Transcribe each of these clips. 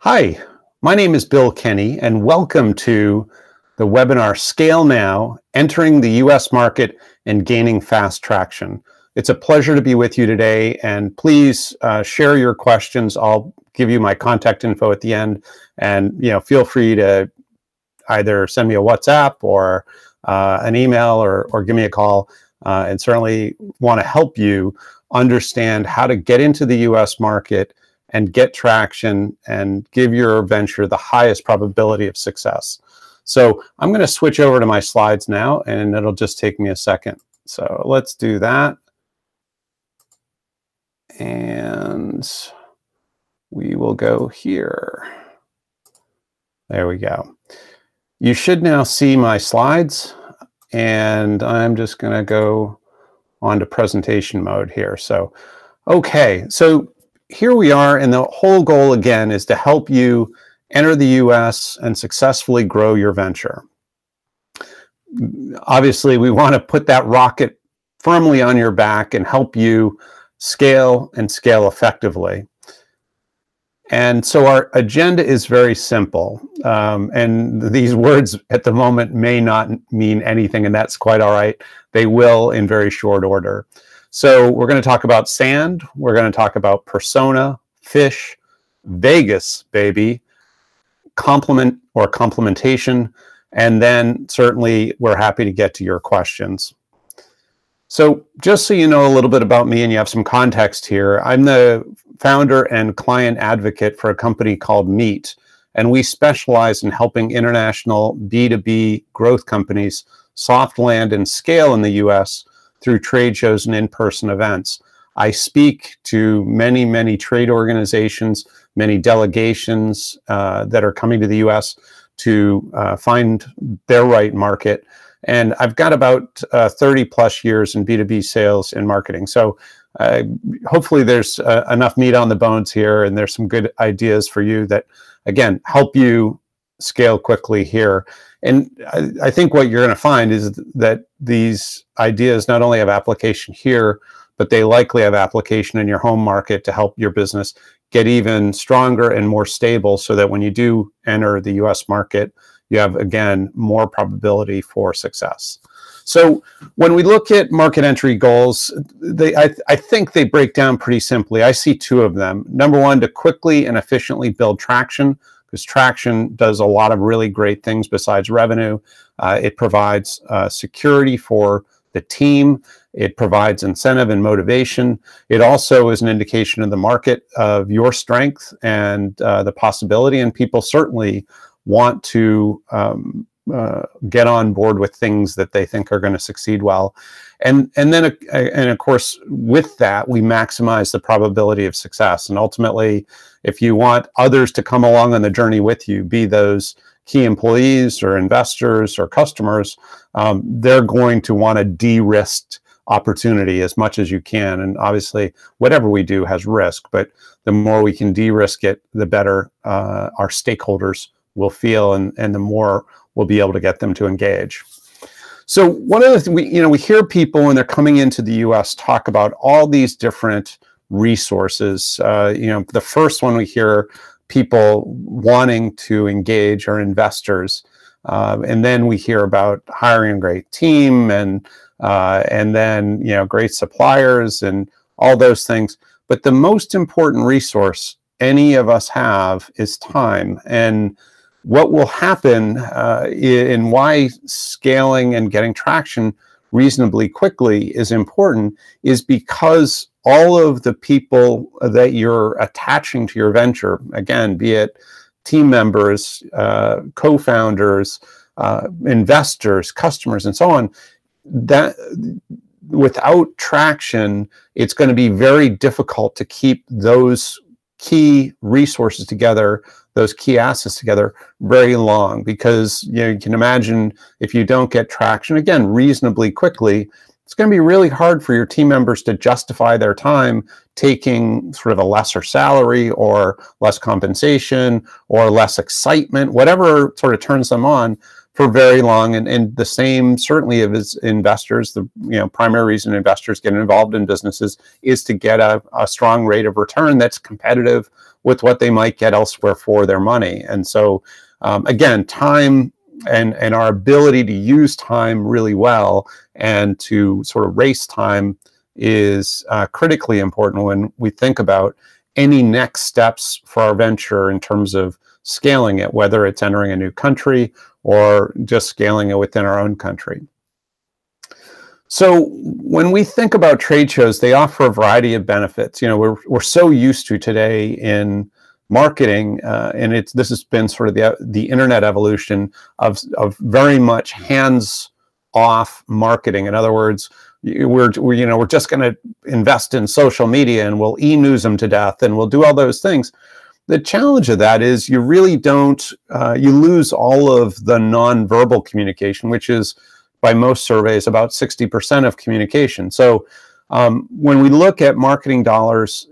Hi, my name is Bill Kenny, and welcome to the webinar Scale Now, Entering the U.S. Market and Gaining Fast Traction. It's a pleasure to be with you today, and please share your questions. I'll give you my contact info at the end, and feel free to either send me a WhatsApp or an email or give me a call, and certainly want to help you understand how to get into the U.S. market and get traction and give your venture the highest probability of success. So I'm going to switch over to my slides now, and it'll just take me a second. So let's do that. And we will go here. There we go. You should now see my slides, and I'm just going to go on to presentation mode here. So, okay. So here we are, and the whole goal again is to help you enter the US and successfully grow your venture. Obviously, we want to put that rocket firmly on your back and help you scale and scale effectively. And so our agenda is very simple. And these words at the moment may not mean anything, and that's quite all right. They will in very short order. So we're going to talk about sand, we're going to talk about persona, fish, Vegas, baby, complement or complementation, and then certainly we're happy to get to your questions. So just so you know a little bit about me and you have some context here, I'm the founder and client advocate for a company called Meet, and we specialize in helping international B2B growth companies soft land and scale in the US through trade shows and in-person events. I speak to many, many trade organizations, many delegations that are coming to the US to find their right market. And I've got about 30 plus years in B2B sales and marketing. So hopefully there's enough meat on the bones here, and there's some good ideas for you that, again, help you scale quickly here. And I think what you're going to find is that these ideas not only have application here, but they likely have application in your home market to help your business get even stronger and more stable, so that when you do enter the US market, you have, again, more probability for success. So when we look at market entry goals, I think they break down pretty simply. I see two of them. Number one, to quickly and efficiently build traction, because traction does a lot of really great things besides revenue. It provides security for the team. It provides incentive and motivation. It also is an indication of the market of your strength and the possibility, and people certainly want to get on board with things that they think are going to succeed well. And of course, with that, we maximize the probability of success. And ultimately, if you want others to come along on the journey with you, be those key employees or investors or customers, they're going to want a de-risked opportunity as much as you can. And obviously, whatever we do has risk, but the more we can de-risk it, the better our stakeholders will feel, and the more we'll be able to get them to engage. So one of the things we hear people when they're coming into the US talk about all these different resources. The first one we hear people wanting to engage are investors, and then we hear about hiring a great team, and then great suppliers and all those things. But the most important resource any of us have is time. And what will happen and why scaling and getting traction reasonably quickly is important is because all of the people that you're attaching to your venture, again, be it team members, co-founders, investors, customers, and so on, that without traction, it's going to be very difficult to keep those key resources together, those key assets together very long, because you can imagine if you don't get traction, again, reasonably quickly, it's going to be really hard for your team members to justify their time taking sort of a lesser salary or less compensation or less excitement, whatever sort of turns them on, for very long, and the same certainly of as investors. The primary reason investors get involved in businesses is to get a strong rate of return that's competitive with what they might get elsewhere for their money. And so again, time and our ability to use time really well and to sort of race time is critically important when we think about any next steps for our venture in terms of scaling it, whether it's entering a new country or just scaling it within our own country. So when we think about trade shows, they offer a variety of benefits. We're so used to today in marketing, and this has been sort of the internet evolution of very much hands-off marketing. In other words, we're just going to invest in social media and we'll e-news them to death and we'll do all those things. The challenge of that is you really don't, you lose all of the nonverbal communication, which is by most surveys about 60% of communication. So when we look at marketing dollars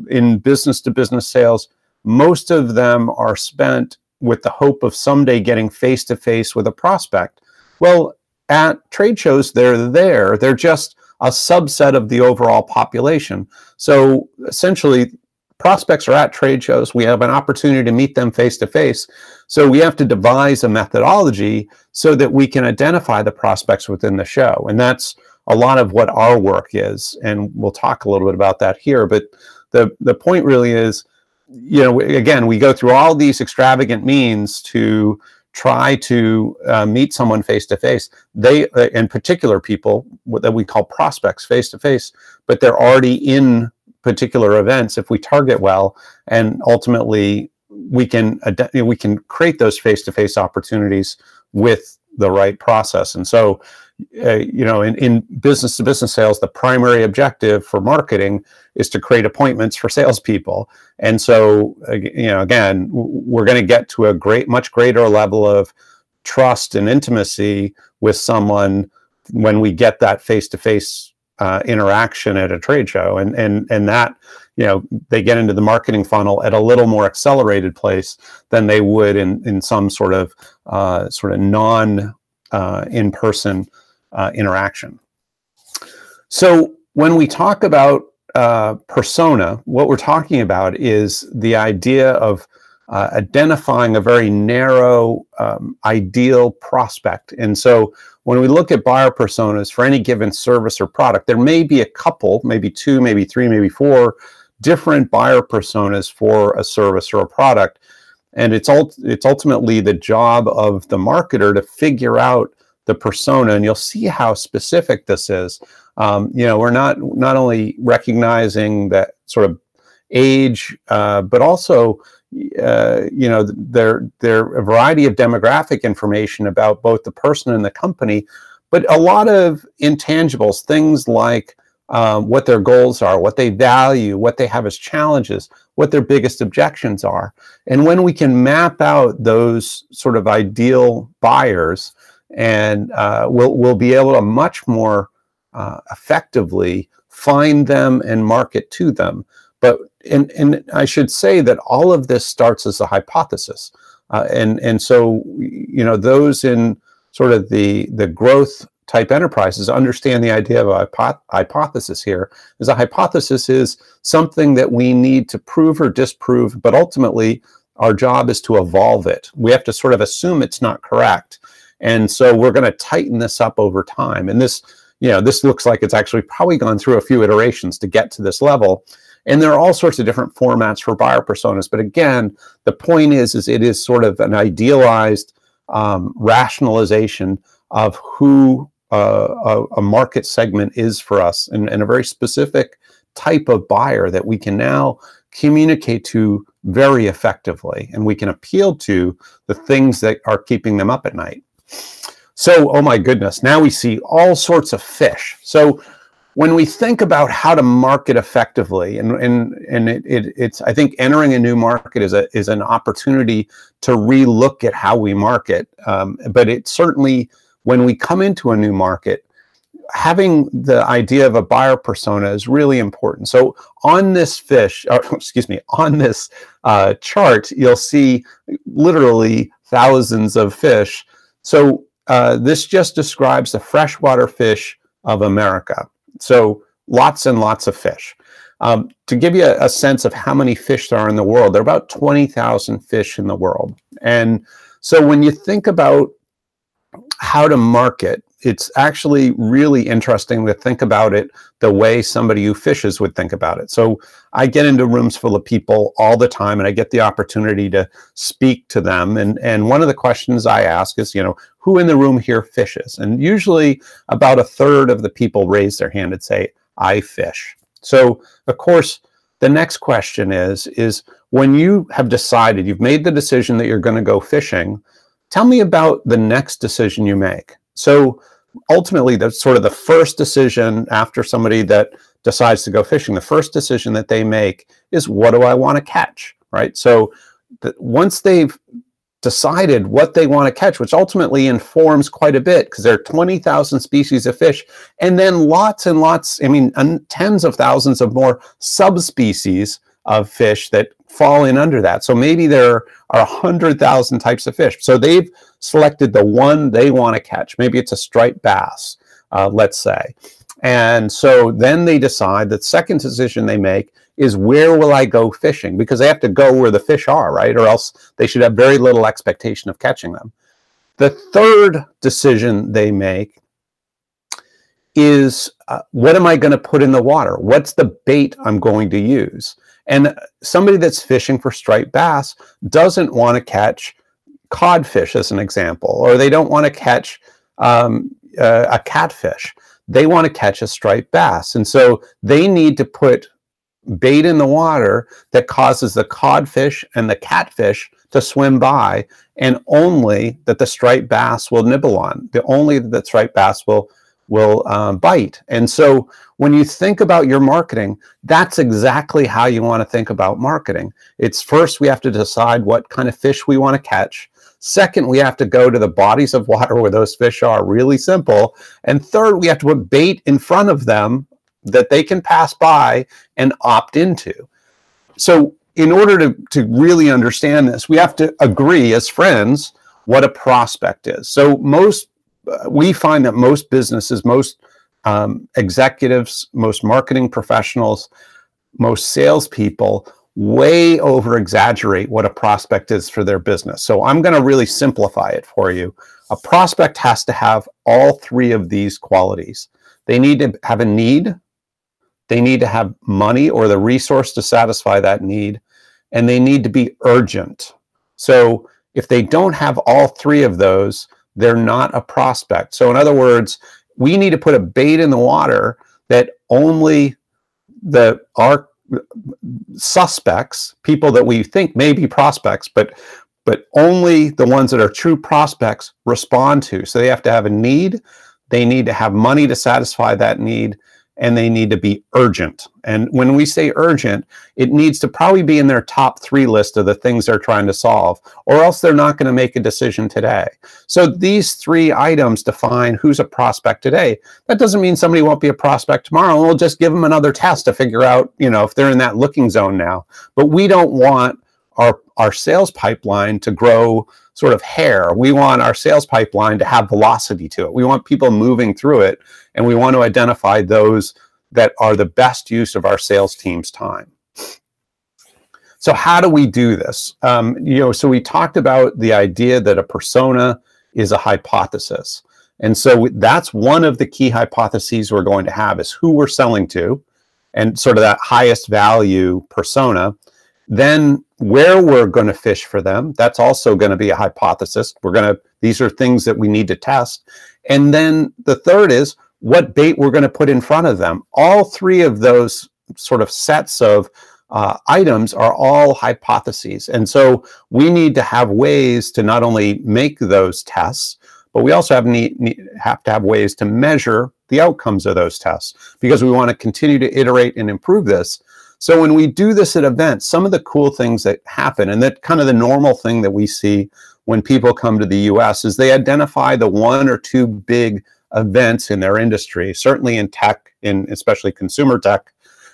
in business-to-business sales, most of them are spent with the hope of someday getting face-to-face with a prospect. Well, at trade shows, they're there. They're just a subset of the overall population. So essentially, prospects are at trade shows. We have an opportunity to meet them face-to-face. So we have to devise a methodology so that we can identify the prospects within the show. And that's a lot of what our work is. And we'll talk a little bit about that here. But the point really is, again, we go through all these extravagant means to try to meet someone face-to-face. They, in particular, people that we call prospects face-to-face, but they're already in particular events if we target well, and ultimately we can create those face-to-face opportunities with the right process. And so, in business-to-business sales, the primary objective for marketing is to create appointments for salespeople. And so, again, we're going to get to a much greater level of trust and intimacy with someone when we get that face-to-face interaction at a trade show, and that they get into the marketing funnel at a little more accelerated place than they would in some sort of non in-person interaction. So when we talk about persona, what we're talking about is the idea of identifying a very narrow ideal prospect. And so when we look at buyer personas for any given service or product, there may be a couple, maybe two, maybe three, maybe four different buyer personas for a service or a product. And it's ultimately the job of the marketer to figure out the persona, and you'll see how specific this is. We're not only recognizing that sort of age, but also there are a variety of demographic information about both the person and the company, but a lot of intangibles, things like what their goals are, what they value, what they have as challenges, what their biggest objections are. And when we can map out those sort of ideal buyers, and we'll be able to much more effectively find them and market to them. But and I should say that all of this starts as a hypothesis, and so those in sort of the growth type enterprises understand the idea of a hypothesis here. Is a hypothesis is something that we need to prove or disprove, but ultimately our job is to evolve it. We have to sort of assume it's not correct, and so we're going to tighten this up over time. And this looks like it's actually probably gone through a few iterations to get to this level. And there are all sorts of different formats for buyer personas. But again, the point is it is sort of an idealized rationalization of who a market segment is for us, and a very specific type of buyer that we can now communicate to very effectively. And we can appeal to the things that are keeping them up at night. So, oh my goodness, now we see all sorts of fish. So when we think about how to market effectively, it's I think entering a new market is an opportunity to relook at how we market. But it certainly, when we come into a new market, having the idea of a buyer persona is really important. So on this on this chart, you'll see literally thousands of fish So this just describes the freshwater fish of America. So lots and lots of fish. To give you a sense of how many fish there are in the world, there are about 20,000 fish in the world. And so when you think about how to market, it's actually really interesting to think about it the way somebody who fishes would think about it. So I get into rooms full of people all the time, and I get the opportunity to speak to them. And one of the questions I ask is, who in the room here fishes? And usually about a third of the people raise their hand and say, I fish. So of course, the next question is when you have decided, you've made the decision that you're going to go fishing, tell me about the next decision you make. So ultimately, that's sort of the first decision after somebody that decides to go fishing. The first decision that they make is, what do I want to catch, right? So once they've decided what they want to catch, which ultimately informs quite a bit, because there are 20,000 species of fish, and then lots and lots, tens of thousands of more subspecies of fish that fall in under that. So maybe there are 100,000 types of fish. So they've selected the one they want to catch. Maybe it's a striped bass, let's say. And so then they decide that second decision they make is, where will I go fishing? Because they have to go where the fish are, right? Or else they should have very little expectation of catching them. The third decision they make is, what am I going to put in the water? What's the bait I'm going to use? And somebody that's fishing for striped bass doesn't want to catch codfish, as an example, or they don't want to catch a catfish. They want to catch a striped bass. And so they need to put bait in the water that causes the codfish and the catfish to swim by, and only that the striped bass will nibble on. Only that the striped bass will bite. And so when you think about your marketing, that's exactly how you want to think about marketing. It's first, we have to decide what kind of fish we want to catch. Second, we have to go to the bodies of water where those fish are, really simple. And third, we have to put bait in front of them that they can pass by and opt into. So in order to really understand this, we have to agree as friends what a prospect is. So we find that most businesses, most executives, most marketing professionals, most salespeople way over exaggerate what a prospect is for their business. So I'm going to really simplify it for you. A prospect has to have all three of these qualities. They need to have a need, they need to have money or the resource to satisfy that need, and they need to be urgent. So if they don't have all three of those, they're not a prospect. So in other words, we need to put a bait in the water that only our suspects, people that we think may be prospects, but only the ones that are true prospects respond to. So they have to have a need, they need to have money to satisfy that need, and they need to be urgent. And when we say urgent, it needs to probably be in their top 3 list of the things they're trying to solve, or else they're not going to make a decision today. So these 3 items define who's a prospect today. That doesn't mean somebody won't be a prospect tomorrow, and we'll just give them another test to figure out, if they're in that looking zone now. But we don't want our sales pipeline to grow sort of hair. We want our sales pipeline to have velocity to it. We want people moving through it, and we want to identify those that are the best use of our sales team's time. So how do we do this? So we talked about the idea that a persona is a hypothesis. And so that's one of the key hypotheses we're going to have, is who we're selling to and sort of that highest value persona. Then where we're going to fish for them, that's also going to be a hypothesis. These are things that we need to test. And then the third is what bait we're going to put in front of them. All 3 of those sort of sets of items are all hypotheses. And so we need to have ways to not only make those tests, but we also have to have ways to measure the outcomes of those tests, because we want to continue to iterate and improve this. So when we do this at events, some of the cool things that happen, and that kind of the normal thing that we see when people come to the US, is they identify the 1 or 2 big events in their industry. Certainly in tech, especially consumer tech,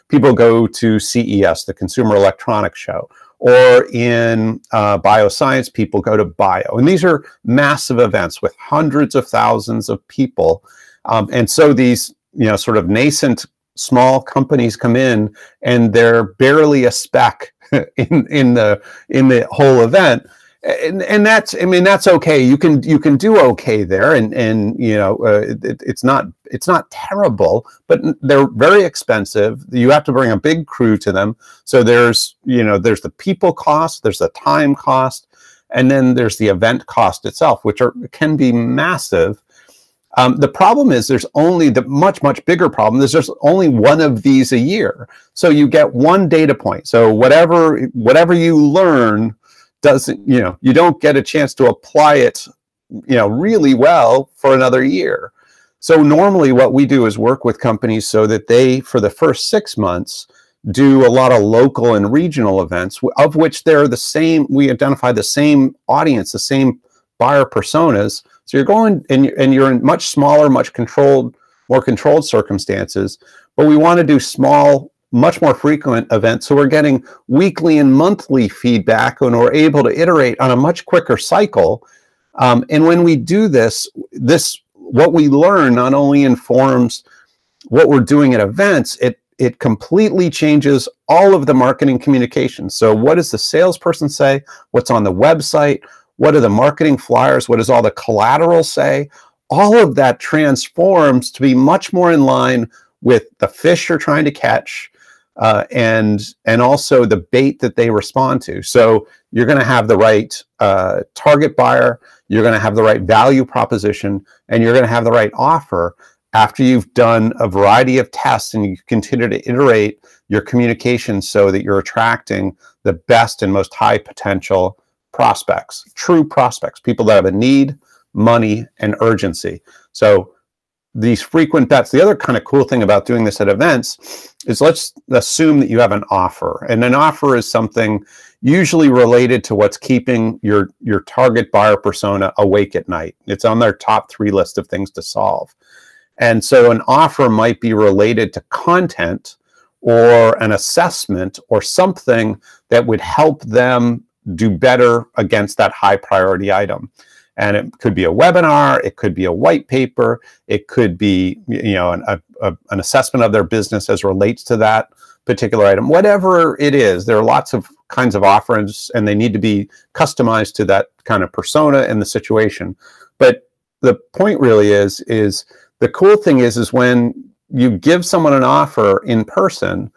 people go to CES, the Consumer Electronics Show, or in bioscience, people go to bio. And these are massive events with hundreds of thousands of people. And so these, sort of nascent small companies come in, and they're barely a speck in the whole event. And that's, that's okay. You can do okay there, and it's not terrible, but they're very expensive. You have to bring a big crew to them. So there's the people cost, there's the time cost, and then there's the event cost itself, which can be massive. The problem is there's only the much bigger problem. There's just only one of these a year. So you get one data point. So whatever you learn doesn't, you don't get a chance to apply it, really well for another year. So normally what we do is work with companies so that they, for the first 6 months, do a lot of local and regional events, of which they're the same. We identify the same audience, the same buyer personas. So you're going and you're in much smaller, more controlled circumstances, but we want to do small, much more frequent events. So we're getting weekly and monthly feedback, and we're able to iterate on a much quicker cycle. And when we do this, what we learn not only informs what we're doing at events, it completely changes all of the marketing communication. So what does the salesperson say? What's on the website? What are the marketing flyers? What does all the collateral say? All of that transforms to be much more in line with the fish you're trying to catch, and also the bait that they respond to. So you're going to have the right target buyer, you're going to have the right value proposition, and you're going to have the right offer after you've done a variety of tests and you continue to iterate your communication so that you're attracting the best and most high potential prospects, true prospects, people that have a need, money, and urgency. So these frequent bets. The other kind of cool thing about doing this at events is, let's assume that you have an offer, and an offer is something usually related to what's keeping your target buyer persona awake at night. It's on their top 3 list of things to solve. And so an offer might be related to content or an assessment or something that would help them do better against that high priority item. And it could be a webinar, it could be a white paper, it could be an assessment of their business as relates to that particular item. Whatever it is, there are lots of kinds of offers, and they need to be customized to that kind of persona and the situation. But the point really is the cool thing is when you give someone an offer in person,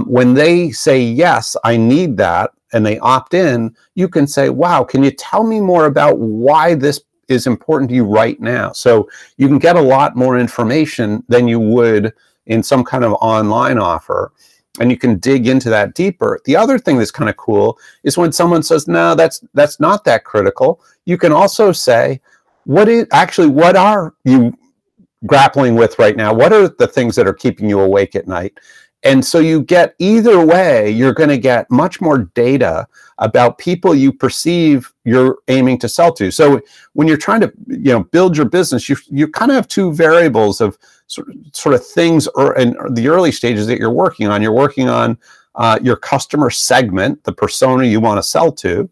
when they say, yes, I need that, and they opt in, you can say, wow, can you tell me more about why this is important to you right now? So you can get a lot more information than you would in some kind of online offer, and you can dig into that deeper. The other thing that's kind of cool is when someone says, no, that's not that critical, you can also say, what are you grappling with right now? What are the things that are keeping you awake at night? And so you get, either way, you're going to get much more data about people you perceive you're aiming to sell to. So when you're trying to build your business, you kind of have 2 variables of sort of things in the early stages that you're working on. You're working on your customer segment, the persona you want to sell to,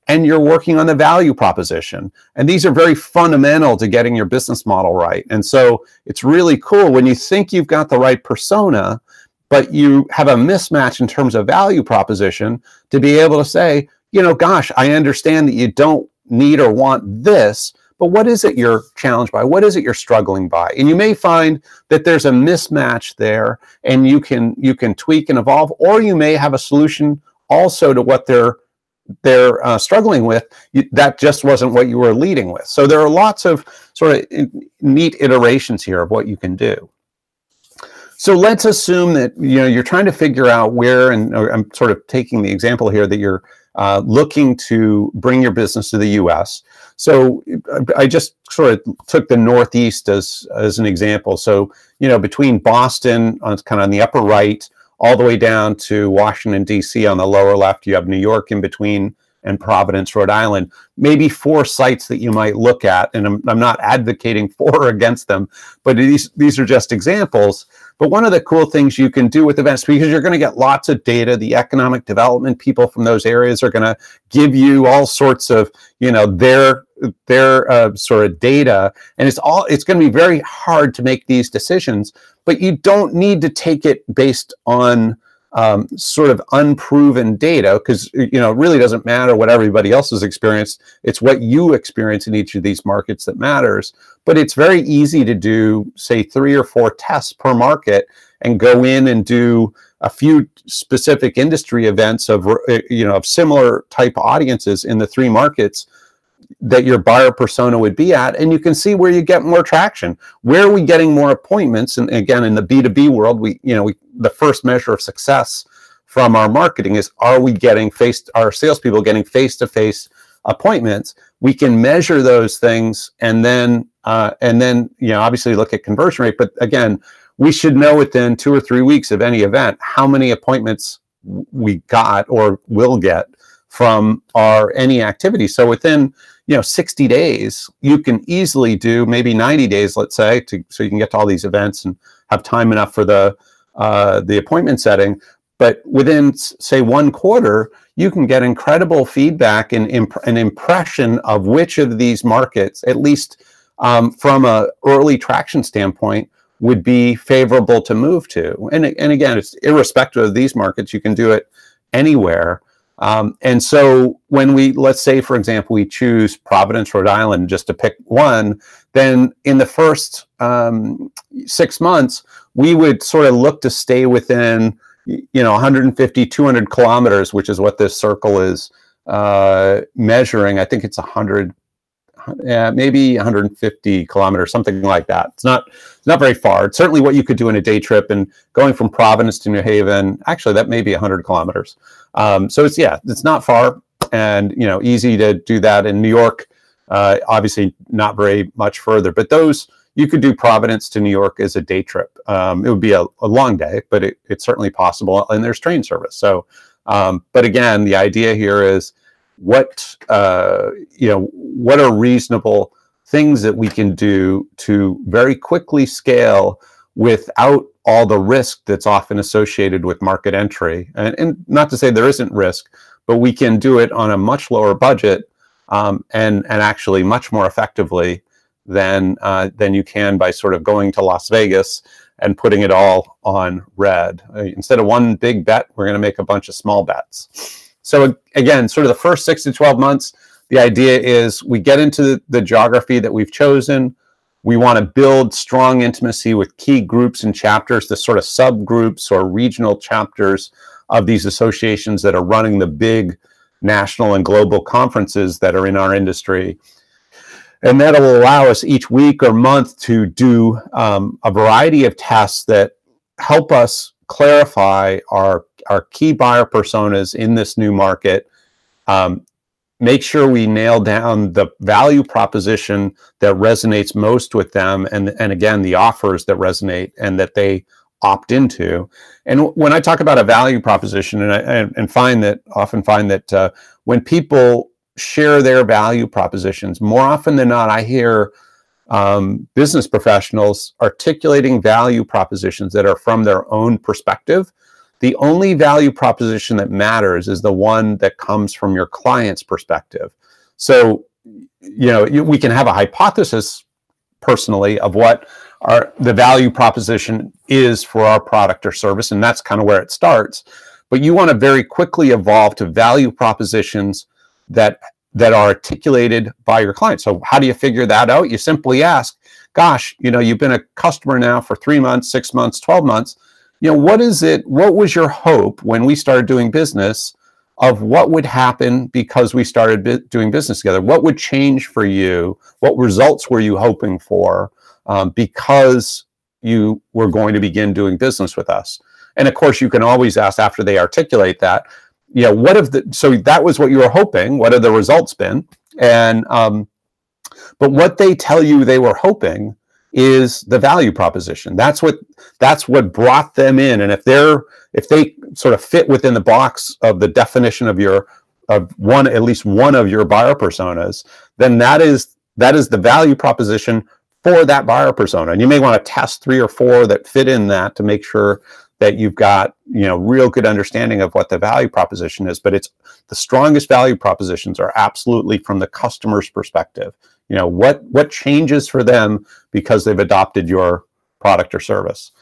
and you're working on the value proposition. And these are very fundamental to getting your business model right. And so it's really cool when you think you've got the right persona, but you have a mismatch in terms of value proposition, to be able to say, gosh, I understand that you don't need or want this, but what is it you're challenged by? What is it you're struggling by? And you may find that there's a mismatch there, and you can tweak and evolve, or you may have a solution also to what they're struggling with. That just wasn't what you were leading with. So there are lots of sort of neat iterations here of what you can do. So let's assume that you're trying to figure out where, and I'm sort of taking the example here that you're looking to bring your business to the U.S. So I just sort of took the Northeast as an example. So between Boston, kind of on the upper right, all the way down to Washington, D.C. on the lower left, you have New York in between, and Providence, Rhode Island. Maybe 4 sites that you might look at, and I'm not advocating for or against them, but these are just examples. But one of the cool things you can do with events, because you're going to get lots of data, the economic development people from those areas are going to give you all sorts of, their sort of data, and it's going to be very hard to make these decisions. But you don't need to take it based on sort of unproven data, because it really doesn't matter what everybody else has experienced. It's what you experience in each of these markets that matters. But it's very easy to do, say, 3 or 4 tests per market and go in and do a few specific industry events of similar type audiences in the 3 markets that your buyer persona would be at, and you can see where you get more traction. Where are we getting more appointments? And again, in the B2B world, the first measure of success from our marketing is, are we getting our salespeople getting face-to-face appointments? We can measure those things, and then obviously look at conversion rate. But again, we should know within 2 or 3 weeks of any event how many appointments we got or will get from any activity. So within 60 days, you can easily do, maybe 90 days, let's say, so you can get to all these events and have time enough for the appointment setting. But within, say, 1 quarter, you can get incredible feedback and an impression of which of these markets, at least from an early traction standpoint, would be favorable to move to. And again, it's irrespective of these markets. You can do it anywhere. And so when let's say, for example, we choose Providence, Rhode Island, just to pick one, then in the first 6 months, we would sort of look to stay within, 150, 200 kilometers, which is what this circle is measuring. I think it's 100, maybe 150 kilometers, something like that. It's not very far. It's certainly what you could do in a day trip, and going from Providence to New Haven, actually, that may be 100 kilometers. So it's not far, and easy to do that. In New York, obviously not very much further, but those, you could do Providence to New York as a day trip. It would be a long day, but it's certainly possible, and there's train service. So, but again, the idea here is what are reasonable things that we can do to very quickly scale without all the risk that's often associated with market entry. And not to say there isn't risk, but we can do it on a much lower budget and actually much more effectively than you can by sort of going to Las Vegas and putting it all on red. Instead of one big bet, we're going to make a bunch of small bets. So again, sort of the first 6 to 12 months, the idea is we get into the geography that we've chosen. We want to build strong intimacy with key groups and chapters, the sort of subgroups or regional chapters of these associations that are running the big national and global conferences that are in our industry. And that'll allow us each week or month to do a variety of tests that help us clarify our key buyer personas in this new market, make sure we nail down the value proposition that resonates most with them, and again, the offers that resonate and that they opt into. And when I talk about a value proposition, and I often find that when people share their value propositions, more often than not, I hear business professionals articulating value propositions that are from their own perspective. The only value proposition that matters is the one that comes from your client's perspective. So, we can have a hypothesis personally of what the value proposition is for our product or service, and that's kind of where it starts. But you want to very quickly evolve to value propositions that are articulated by your client. So how do you figure that out? You simply ask, gosh, you've been a customer now for 3 months, 6 months, 12 months. What was your hope when we started doing business of what would happen because we started doing business together? What would change for you? What results were you hoping for because you were going to begin doing business with us? And of course, you can always ask after they articulate that, so that was what you were hoping. What have the results been? And but what they tell you they were hoping is the value proposition. That's what brought them in. And if they sort of fit within the box of the definition of at least one of your buyer personas, then that is the value proposition for that buyer persona. And you may want to test 3 or 4 that fit in that to make sure that you've got, real good understanding of what the value proposition is. But it's the strongest value propositions are absolutely from the customer's perspective. What changes for them because they've adopted your product or service.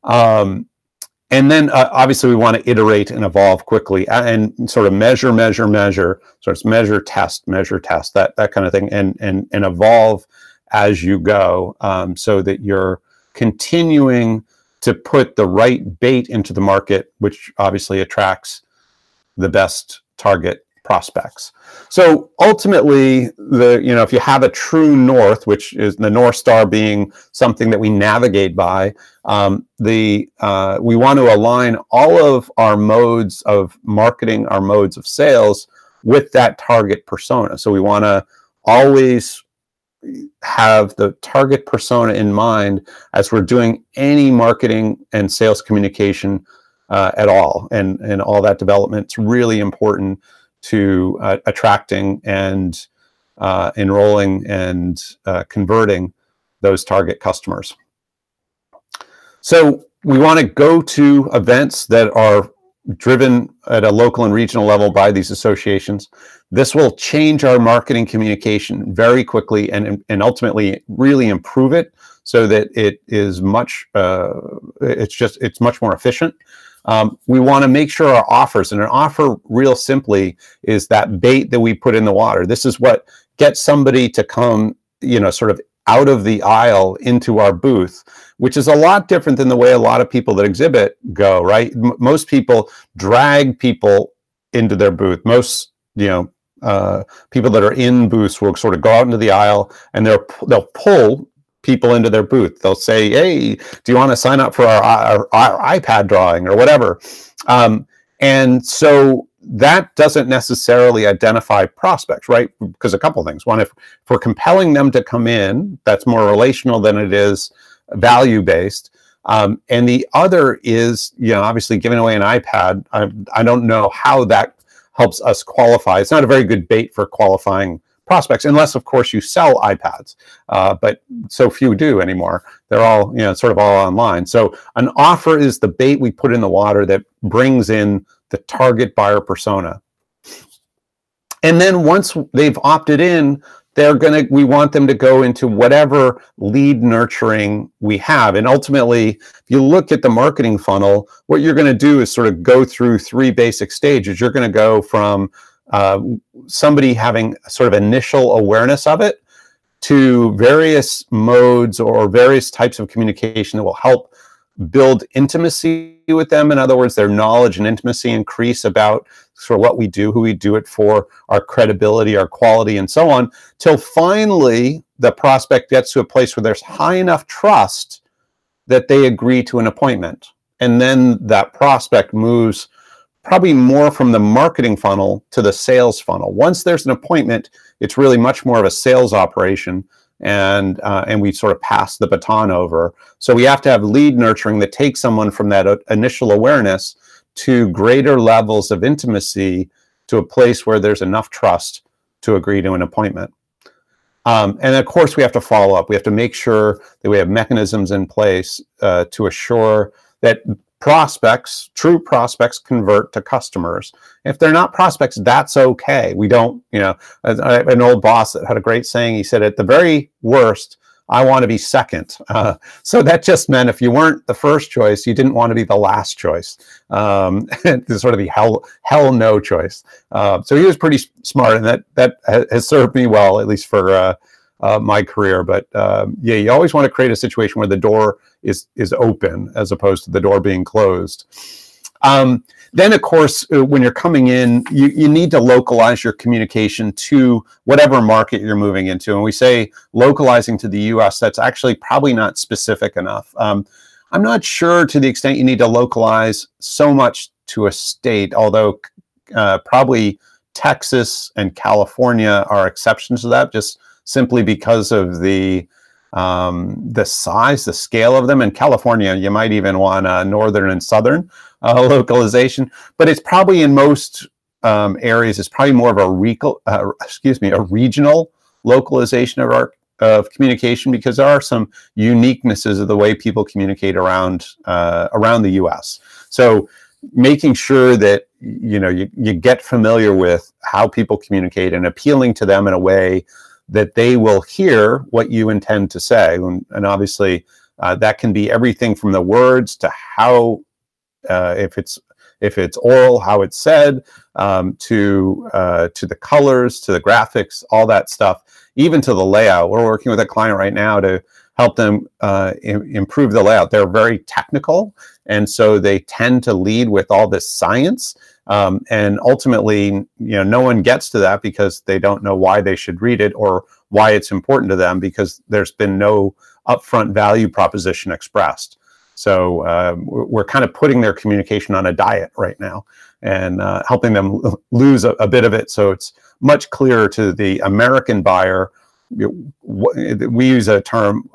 And then obviously we want to iterate and evolve quickly and sort of measure, sort of measure, test, that kind of thing, and evolve as you go, so that you're continuing to put the right bait into the market, which obviously attracts the best target prospects. So ultimately, if you have a true north, which is the North Star being something that we navigate by, we want to align all of our modes of marketing, our modes of sales with that target persona. So we want to always have the target persona in mind as we're doing any marketing and sales communication at all, and all that development. It's really important to attracting and enrolling and converting those target customers. So we want to go to events that are driven at a local and regional level by these associations. This will change our marketing communication very quickly and ultimately really improve it so that it is much, it's much more efficient. We want to make sure our offers, and an offer real simply is that bait that we put in the water. This is what gets somebody to come, sort of out of the aisle into our booth, which is a lot different than the way a lot of people that exhibit go, right? Most people drag people into their booth. Most, people that are in booths will sort of go out into the aisle and they'll pull people into their booth. They'll say, hey, do you want to sign up for our iPad drawing or whatever? And so that doesn't necessarily identify prospects, right? Because a couple of things. One, if we're compelling them to come in, that's more relational than it is value-based. And the other is, obviously giving away an iPad. I don't know how that helps us qualify. It's not a very good bait for qualifying prospects, unless, of course, you sell iPads. But so few do anymore. They're all, sort of all online. So an offer is the bait we put in the water that brings in the target buyer persona. And then once they've opted in, we want them to go into whatever lead nurturing we have. And ultimately, if you look at the marketing funnel, what you're going to do is sort of go through 3 basic stages. You're going to go from somebody having sort of initial awareness of it to various modes or various types of communication that will help build intimacy with them. In other words, their knowledge and intimacy increase about sort of what we do, who we do it for, our credibility, our quality, and so on, till finally the prospect gets to a place where there's high enough trust that they agree to an appointment. And then that prospect moves probably more from the marketing funnel to the sales funnel. Once there's an appointment, it's really much more of a sales operation, and we sort of pass the baton over. So we have to have lead nurturing that takes someone from that initial awareness to greater levels of intimacy, to a place where there's enough trust to agree to an appointment. And of course, we have to follow up. We have to make sure that we have mechanisms in place to assure that true prospects convert to customers. If they're not prospects, that's okay. We don't, an old boss that had a great saying, he said, at the very worst, I want to be second. So that just meant if you weren't the first choice, you didn't want to be the last choice. Sort of the hell no choice. So he was pretty smart, and that has served me well, at least for my career. But yeah, you always want to create a situation where the door is open as opposed to the door being closed. Then, of course, when you're coming in, you need to localize your communication to whatever market you're moving into. And we say localizing to the US, that's actually probably not specific enough. I'm not sure to the extent you need to localize so much to a state, although probably Texas and California are exceptions to that, just simply because of the size, the scale of them. In California, you might even want northern and southern localization, but it's probably in most areas, it's probably more of a regional localization of our of communication because there are some uniquenesses of the way people communicate around the U.S. So making sure that you get familiar with how people communicate and appealing to them in a way that they will hear what you intend to say, and obviously that can be everything from the words to how if it's oral, how it's said, to the colors, to the graphics, all that stuff, even to the layout. We're working with a client right now to help them improve the layout. They're very technical, and so they tend to lead with all this science. And ultimately, no one gets to that because they don't know why they should read it or why it's important to them, because there's been no upfront value proposition expressed. So we're kind of putting their communication on a diet right now and helping them lose a bit of it, so it's much clearer to the American buyer. We use a term,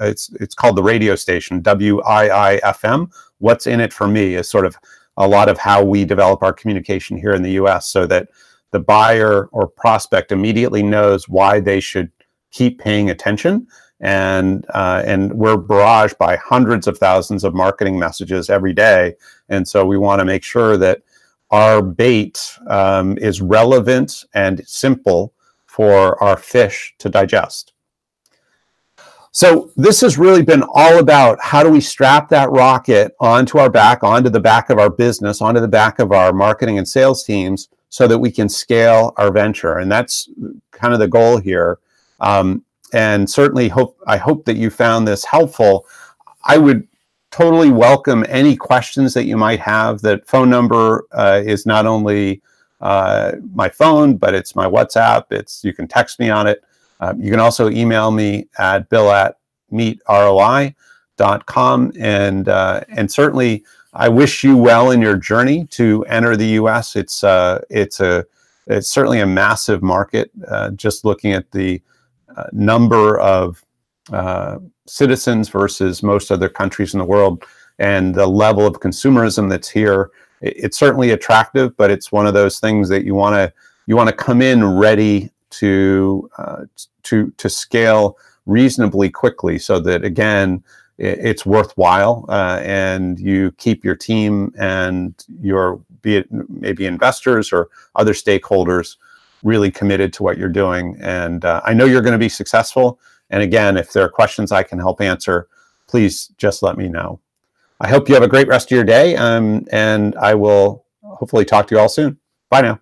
it's called the radio station, WIIFM. What's in it for me is sort of a lot of how we develop our communication here in the US, so that the buyer or prospect immediately knows why they should keep paying attention. And we're barraged by hundreds of thousands of marketing messages every day. And so we want to make sure that our bait is relevant and simple for our fish to digest. So this has really been all about how do we strap that rocket onto our back, onto the back of our business, onto the back of our marketing and sales teams, so that we can scale our venture. And that's kind of the goal here. And certainly I hope that you found this helpful. I would totally welcome any questions that you might have. That phone number is not only my phone, but it's my WhatsApp. You can text me on it. You can also email me at bill@meetroi.com. And certainly I wish you well in your journey to enter the US. It's certainly a massive market. Just looking at the number of citizens versus most other countries in the world, and the level of consumerism that's here, it's certainly attractive, but it's one of those things that you want to come in ready to scale reasonably quickly, so that again it's worthwhile, and you keep your team and be it maybe investors or other stakeholders really committed to what you're doing. And I know you're going to be successful. And again, if there are questions I can help answer, please just let me know. I hope you have a great rest of your day, and I will hopefully talk to you all soon. Bye now.